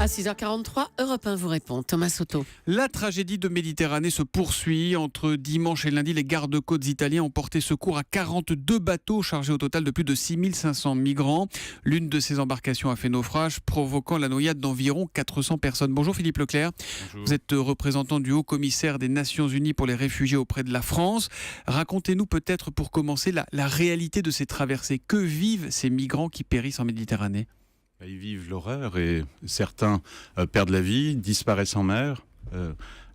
À 6h43, Europe 1 vous répond. Thomas Soto. La tragédie de Méditerranée se poursuit. Entre dimanche et lundi, les gardes-côtes italiens ont porté secours à 42 bateaux chargés au total de plus de 6500 migrants. L'une de ces embarcations a fait naufrage, provoquant la noyade d'environ 400 personnes. Bonjour Philippe Leclerc. Bonjour. Vous êtes représentant du Haut-Commissaire des Nations Unies pour les réfugiés auprès de la France. Racontez-nous peut-être pour commencer la réalité de ces traversées. Que vivent ces migrants qui périssent en Méditerranée ? Ils vivent l'horreur et certains perdent la vie, disparaissent en mer.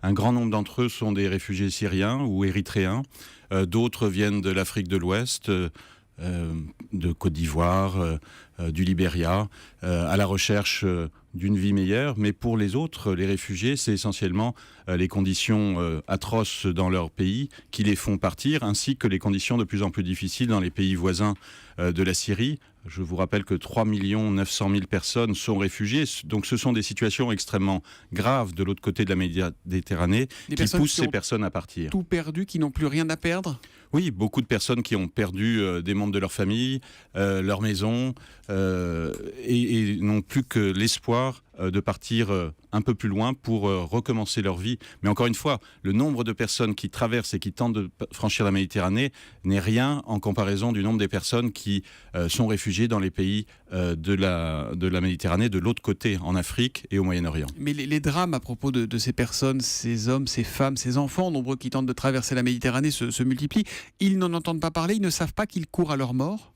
Un grand nombre d'entre eux sont des réfugiés syriens ou érythréens. D'autres viennent de l'Afrique de l'Ouest, de Côte d'Ivoire, du Libéria, à la recherche d'une vie meilleure. Mais pour les autres, les réfugiés, c'est essentiellement les conditions atroces dans leur pays qui les font partir, ainsi que les conditions de plus en plus difficiles dans les pays voisins de la Syrie. Je vous rappelle que 3 900 000 personnes sont réfugiées. Donc ce sont des situations extrêmement graves de l'autre côté de la Méditerranée qui poussent ces personnes à partir. Tout perdu, qui n'ont plus rien à perdre ? Oui, beaucoup de personnes qui ont perdu des membres de leur famille, leur maison, et n'ont plus que l'espoir de partir un peu plus loin pour recommencer leur vie. Mais encore une fois, le nombre de personnes qui traversent et qui tentent de franchir la Méditerranée n'est rien en comparaison du nombre des personnes qui sont réfugiées dans les pays de la Méditerranée, de l'autre côté, en Afrique et au Moyen-Orient. Mais les drames à propos de ces personnes, ces hommes, ces femmes, ces enfants, nombreux qui tentent de traverser la Méditerranée, se multiplient. Ils n'en entendent pas parler, ils ne savent pas qu'ils courent à leur mort ?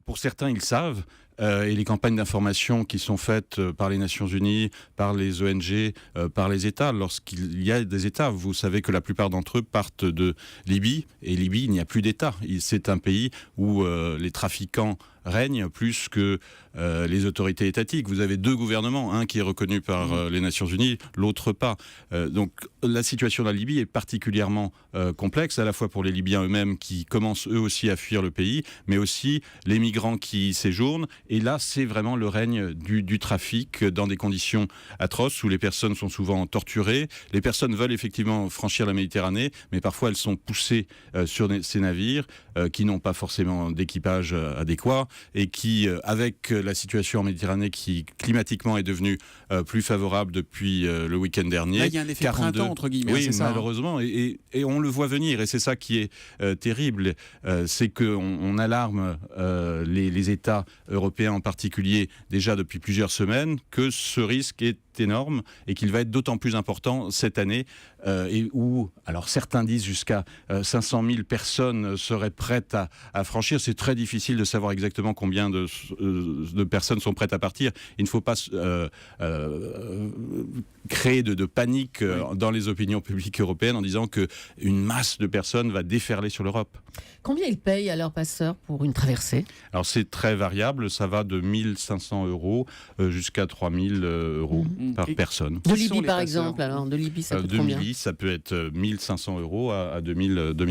Pour certains, ils savent, et les campagnes d'information qui sont faites par les Nations Unies, par les ONG, par les États, lorsqu'il y a des États, vous savez que la plupart d'entre eux partent de Libye, et Libye, il n'y a plus d'État. C'est un pays où les trafiquants règnent plus que les autorités étatiques. Vous avez deux gouvernements, un qui est reconnu par les Nations Unies, l'autre pas. Donc la situation de la Libye est particulièrement complexe, à la fois pour les Libyens eux-mêmes qui commencent eux aussi à fuir le pays, mais aussi les migrants qui y séjournent. Et là, c'est vraiment le règne du trafic dans des conditions atroces où les personnes sont souvent torturées. Les personnes veulent effectivement franchir la Méditerranée, mais parfois elles sont poussées sur ces navires qui n'ont pas forcément d'équipage adéquat et qui, avec la situation en Méditerranée qui climatiquement est devenue plus favorable depuis le week-end dernier. Là, il y a un effet printemps, entre guillemets. Oui, c'est ça, malheureusement. Et on le voit venir. Et c'est ça qui est terrible. C'est qu'on alarme les États européens en particulier déjà depuis plusieurs semaines que ce risque est énorme et qu'il va être d'autant plus important cette année et où, alors certains disent jusqu'à 500 000 personnes seraient prêtes à franchir. C'est très difficile de savoir exactement combien de personnes sont prêtes à partir. Il ne faut pas créer de panique dans les opinions publiques européennes en disant qu'une masse de personnes va déferler sur l'Europe. Combien ils payent à leurs passeurs pour une traversée ? Alors c'est très variable, ça va de 1 500 € jusqu'à 3 000 € par personne. De Libye par exemple, alors de Libye ça coûte combien ? De Libye ça peut être 1 500 € à 2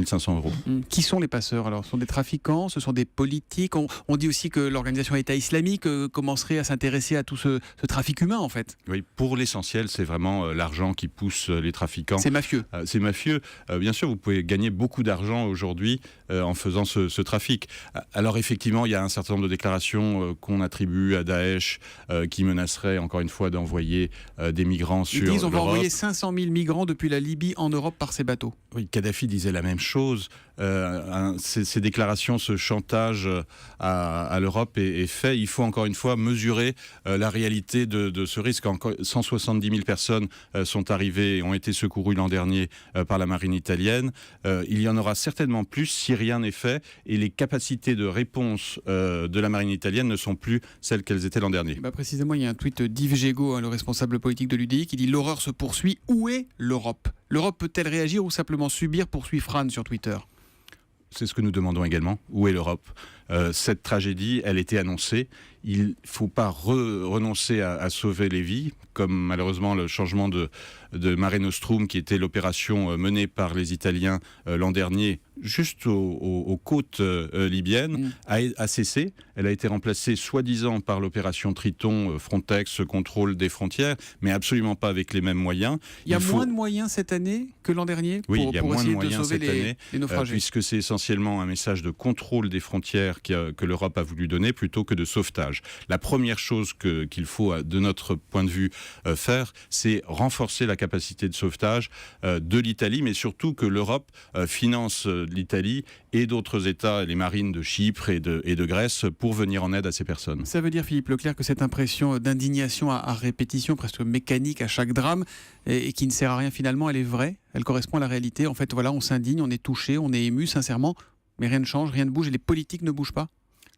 500 €. Qui sont les passeurs alors ? Ce sont des trafiquants, ce sont des politiques. On dit aussi que l'organisation État islamique commencerait à s'intéresser à tout ce trafic humain en fait. Oui, pour l'essentiel c'est vraiment l'argent qui pousse les trafiquants. C'est mafieux. C'est mafieux. Bien sûr vous pouvez gagner beaucoup d'argent aujourd'hui en faisant ce trafic. Alors effectivement il y a un certain nombre de déclarations qu'on attribue à Daesh qui menaceraient encore une fois d'envoyer des migrants sur l'Europe. Ils disent on va envoyer 500 000 migrants depuis la Libye en Europe par ces bateaux. Oui, Kadhafi disait la même chose. Ces déclarations, ce chantage à l'Europe est fait. Il faut encore une fois mesurer la réalité de ce risque. 170 000 personnes sont arrivées et ont été secourues l'an dernier par la marine italienne. Il y en aura certainement plus si rien n'est fait et les capacités de réponse de la marine italienne ne sont plus celles qu'elles étaient l'an dernier. Précisément, il y a un tweet d'Yves Gégaud, le responsable politique de l'UDI, qui dit « L'horreur se poursuit. Où est l'Europe ? L'Europe peut-elle réagir ou simplement subir » poursuit Fran sur Twitter. C'est ce que nous demandons également. Où est l'Europe ? Cette tragédie, elle était annoncée. Il ne faut pas renoncer à sauver les vies, comme malheureusement le changement de Mare Nostrum, qui était l'opération menée par les Italiens l'an dernier, juste aux côtes libyennes, a cessé. Elle a été remplacée soi-disant par l'opération Triton, Frontex, contrôle des frontières, mais absolument pas avec les mêmes moyens. Il y a moins de moyens cette année que l'an dernier pour essayer de sauver les naufragés. Puisque c'est essentiellement un message de contrôle des frontières que l'Europe a voulu donner plutôt que de sauvetage. La première chose qu'il faut, de notre point de vue, faire, c'est renforcer la capacité de sauvetage de l'Italie, mais surtout que l'Europe finance l'Italie et d'autres États, les marines de Chypre et de Grèce, pour venir en aide à ces personnes. Ça veut dire, Philippe Leclerc, que cette impression d'indignation à répétition, presque mécanique à chaque drame, et qui ne sert à rien finalement, elle est vraie, elle correspond à la réalité. En fait, voilà, on s'indigne, on est touché, on est ému, sincèrement, mais rien ne change, rien ne bouge, et les politiques ne bougent pas.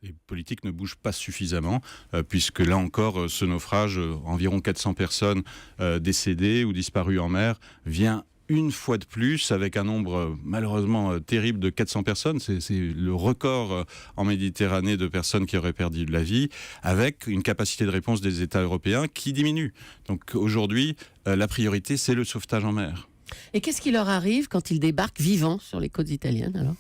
Les politiques ne bougent pas suffisamment, puisque là encore, ce naufrage, environ 400 personnes décédées ou disparues en mer, vient une fois de plus avec un nombre malheureusement terrible de 400 personnes. C'est le record en Méditerranée de personnes qui auraient perdu de la vie, avec une capacité de réponse des États européens qui diminue. Donc aujourd'hui, la priorité, c'est le sauvetage en mer. Et qu'est-ce qui leur arrive quand ils débarquent vivants sur les côtes italiennes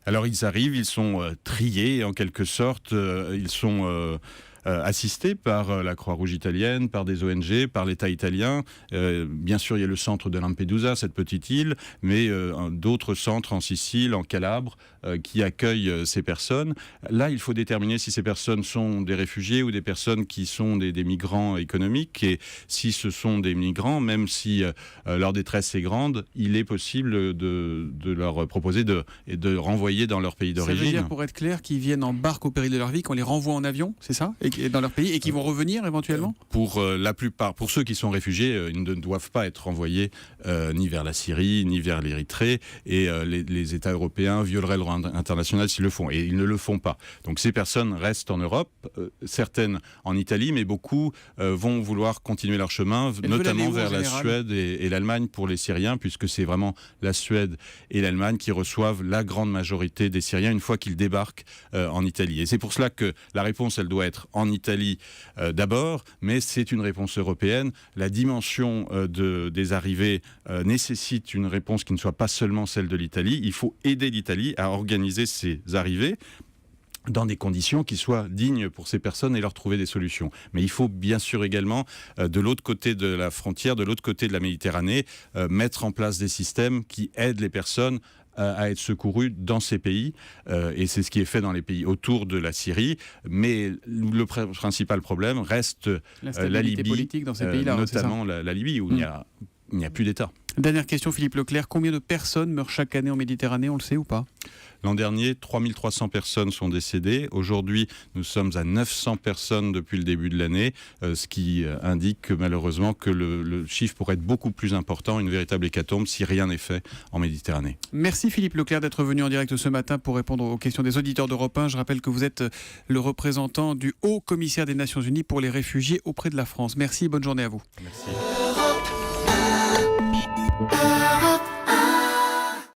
alors ils arrivent, ils sont triés en quelque sorte, ils sont assistés par la Croix-Rouge italienne, par des ONG, par l'État italien. Bien sûr, il y a le centre de Lampedusa, cette petite île, mais d'autres centres en Sicile, en Calabre, qui accueillent ces personnes. Là, il faut déterminer si ces personnes sont des réfugiés ou des personnes qui sont des migrants économiques. Et si ce sont des migrants, même si leur détresse est grande, il est possible de leur proposer de renvoyer dans leur pays d'origine. Ça veut dire, pour être clair, qu'ils viennent en barque au péril de leur vie, qu'on les renvoie en avion, c'est ça, et dans leur pays, et qui vont revenir éventuellement ? Pour la plupart, pour ceux qui sont réfugiés, ils ne doivent pas être renvoyés ni vers la Syrie, ni vers l'Érythrée, et les États européens violeraient le droit international s'ils le font, et ils ne le font pas. Donc ces personnes restent en Europe, certaines en Italie, mais beaucoup vont vouloir continuer leur chemin, notamment vers la Suède et l'Allemagne pour les Syriens, puisque c'est vraiment la Suède et l'Allemagne qui reçoivent la grande majorité des Syriens une fois qu'ils débarquent en Italie. Et c'est pour cela que la réponse, elle doit être en Italie d'abord, mais c'est une réponse européenne. La dimension des arrivées nécessite une réponse qui ne soit pas seulement celle de l'Italie. Il faut aider l'Italie à organiser ces arrivées dans des conditions qui soient dignes pour ces personnes et leur trouver des solutions. Mais il faut bien sûr également, de l'autre côté de la frontière, de l'autre côté de la Méditerranée, mettre en place des systèmes qui aident les personnes à être secourues dans ces pays, et c'est ce qui est fait dans les pays autour de la Syrie, mais le principal problème reste la Libye, politique dans ces pays-là, notamment la Libye, où il n'y a plus d'État. Dernière question, Philippe Leclerc, combien de personnes meurent chaque année en Méditerranée, on le sait ou pas ? L'an dernier, 3300 personnes sont décédées. Aujourd'hui, nous sommes à 900 personnes depuis le début de l'année, ce qui indique malheureusement que le chiffre pourrait être beaucoup plus important, une véritable hécatombe, si rien n'est fait en Méditerranée. Merci Philippe Leclerc d'être venu en direct ce matin pour répondre aux questions des auditeurs d'Europe 1. Je rappelle que vous êtes le représentant du Haut Commissaire des Nations Unies pour les réfugiés auprès de la France. Merci et bonne journée à vous. Merci.